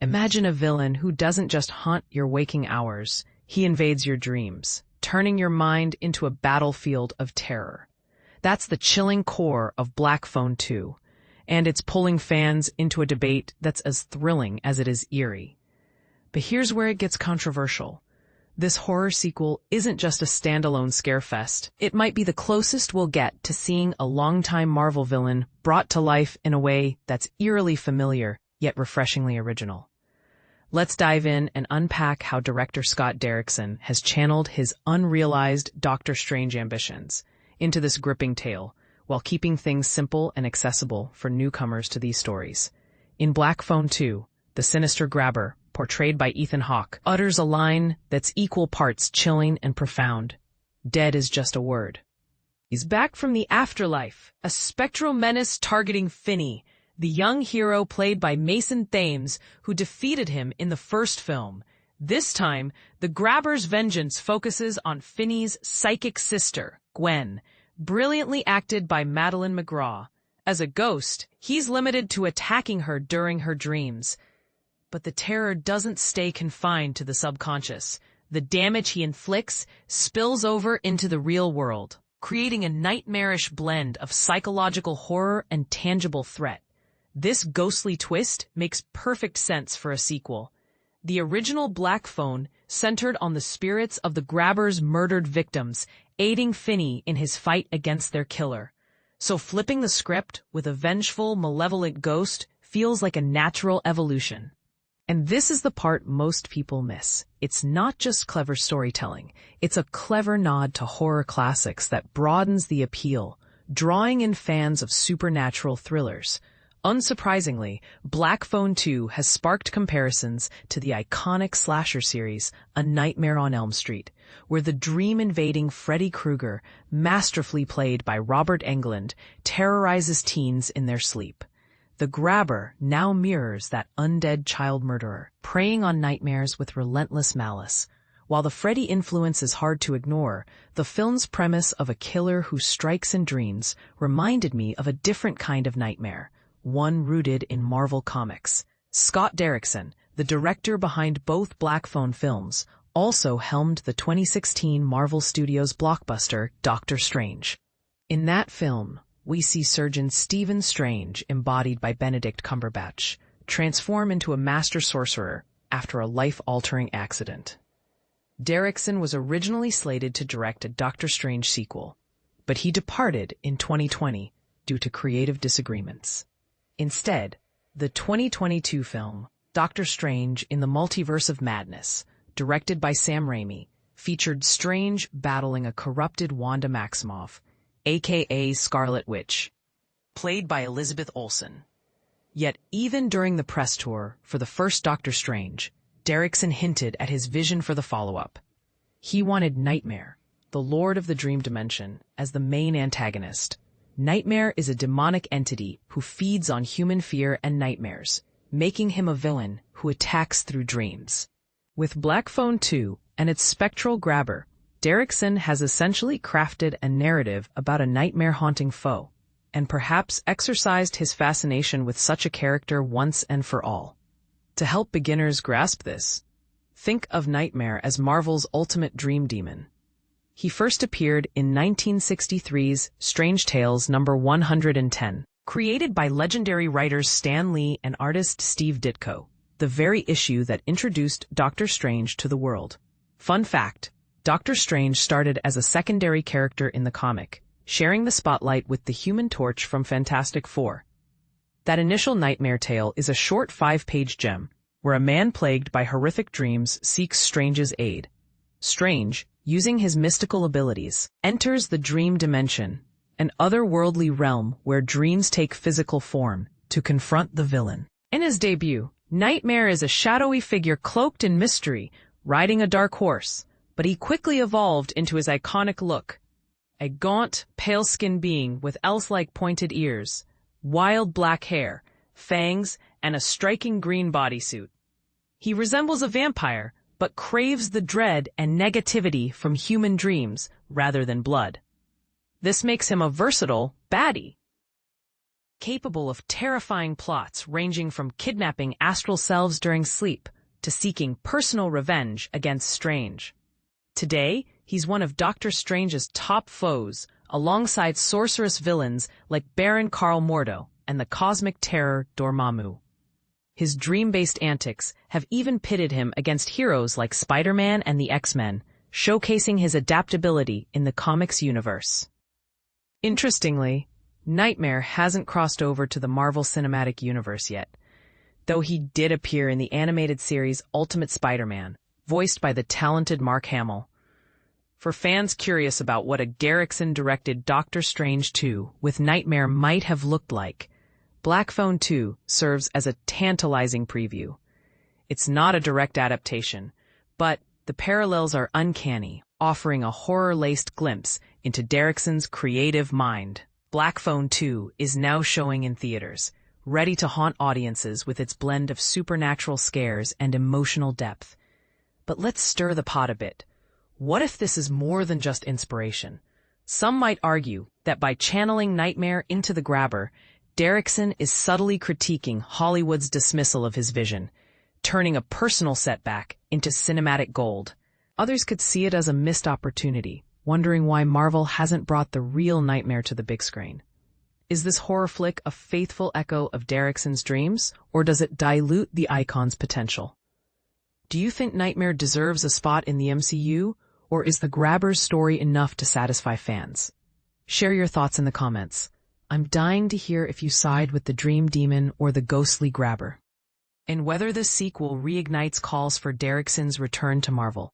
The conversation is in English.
Imagine a villain who doesn't just haunt your waking hours, he invades your dreams, turning your mind into a battlefield of terror. That's the chilling core of Black Phone 2, and it's pulling fans into a debate that's as thrilling as it is eerie. But here's where it gets controversial. This horror sequel isn't just a standalone scarefest. It might be the closest we'll get to seeing a longtime Marvel villain brought to life in a way that's eerily familiar, yet refreshingly original. Let's dive in and unpack how director Scott Derrickson has channeled his unrealized Doctor Strange ambitions into this gripping tale, while keeping things simple and accessible for newcomers to these stories. In Black Phone 2, the sinister grabber, portrayed by Ethan Hawke, utters a line that's equal parts chilling and profound. Dead is just a word. He's back from the afterlife, a spectral menace targeting Finney, the young hero played by Mason Thames, who defeated him in the first film. This time, the grabber's vengeance focuses on Finney's psychic sister, Gwen, brilliantly acted by Madeline McGraw. As a ghost, he's limited to attacking her during her dreams. But the terror doesn't stay confined to the subconscious. The damage he inflicts spills over into the real world, creating a nightmarish blend of psychological horror and tangible threat. This ghostly twist makes perfect sense for a sequel. The original Black Phone centered on the spirits of the grabber's murdered victims, aiding Finney in his fight against their killer. So flipping the script with a vengeful, malevolent ghost feels like a natural evolution. And this is the part most people miss. It's not just clever storytelling. It's a clever nod to horror classics that broadens the appeal, drawing in fans of supernatural thrillers. Unsurprisingly, Black Phone 2 has sparked comparisons to the iconic slasher series A Nightmare on Elm Street, where the dream-invading Freddy Krueger, masterfully played by Robert Englund, terrorizes teens in their sleep. The grabber now mirrors that undead child murderer, preying on nightmares with relentless malice. While the Freddy influence is hard to ignore, the film's premise of a killer who strikes in dreams reminded me of a different kind of nightmare, one rooted in Marvel Comics. Scott Derrickson, the director behind both Black Phone films, also helmed the 2016 Marvel Studios blockbuster Doctor Strange. In that film, we see Surgeon Stephen Strange, embodied by Benedict Cumberbatch, transform into a master sorcerer after a life-altering accident. Derrickson was originally slated to direct a Doctor Strange sequel, but he departed in 2020 due to creative disagreements. Instead, the 2022 film, Doctor Strange in the Multiverse of Madness, directed by Sam Raimi, featured Strange battling a corrupted Wanda Maximoff, aka Scarlet Witch, played by Elizabeth Olsen. Yet even during the press tour for the first Doctor Strange, Derrickson hinted at his vision for the follow-up. He wanted Nightmare, the Lord of the Dream Dimension, as the main antagonist. Nightmare is a demonic entity who feeds on human fear and nightmares, making him a villain who attacks through dreams. With Black Phone 2 and its spectral grabber, Derrickson has essentially crafted a narrative about a nightmare-haunting foe, and perhaps exercised his fascination with such a character once and for all. To help beginners grasp this, think of Nightmare as Marvel's ultimate dream demon. He first appeared in 1963's Strange Tales No. 110, created by legendary writers Stan Lee and artist Steve Ditko, the very issue that introduced Doctor Strange to the world. Fun fact, Doctor Strange started as a secondary character in the comic, sharing the spotlight with the Human Torch from Fantastic Four. That initial nightmare tale is a short 5-page gem, where a man plagued by horrific dreams seeks Strange's aid. Strange, using his mystical abilities, enters the dream dimension, an otherworldly realm where dreams take physical form, to confront the villain. In his debut, Nightmare is a shadowy figure cloaked in mystery, riding a dark horse, but he quickly evolved into his iconic look. A gaunt, pale-skinned being with elf-like pointed ears, wild black hair, fangs, and a striking green bodysuit. He resembles a vampire, but craves the dread and negativity from human dreams rather than blood. This makes him a versatile baddie. capable of terrifying plots ranging from kidnapping astral selves during sleep to seeking personal revenge against Strange. Today, he's one of Doctor Strange's top foes, alongside sorceress villains like Baron Karl Mordo and the cosmic terror Dormammu. His dream-based antics have even pitted him against heroes like Spider-Man and the X-Men, showcasing his adaptability in the comics universe. Interestingly, Nightmare hasn't crossed over to the Marvel Cinematic Universe yet, though he did appear in the animated series Ultimate Spider-Man, voiced by the talented Mark Hamill. For fans curious about what a Derrickson-directed Doctor Strange 2 with Nightmare might have looked like, Black Phone 2 serves as a tantalizing preview. It's not a direct adaptation, but the parallels are uncanny, offering a horror-laced glimpse into Derrickson's creative mind. Black Phone 2 is now showing in theaters, ready to haunt audiences with its blend of supernatural scares and emotional depth. But let's stir the pot a bit. What if this is more than just inspiration? Some might argue that by channeling Nightmare into the Grabber, Derrickson is subtly critiquing Hollywood's dismissal of his vision, turning a personal setback into cinematic gold. Others could see it as a missed opportunity, wondering why Marvel hasn't brought the real Nightmare to the big screen. Is this horror flick a faithful echo of Derrickson's dreams, or does it dilute the icon's potential? Do you think Nightmare deserves a spot in the MCU, or is the Grabber's story enough to satisfy fans? Share your thoughts in the comments. I'm dying to hear if you side with the Dream Demon or the ghostly Grabber, and whether this sequel reignites calls for Derrickson's return to Marvel.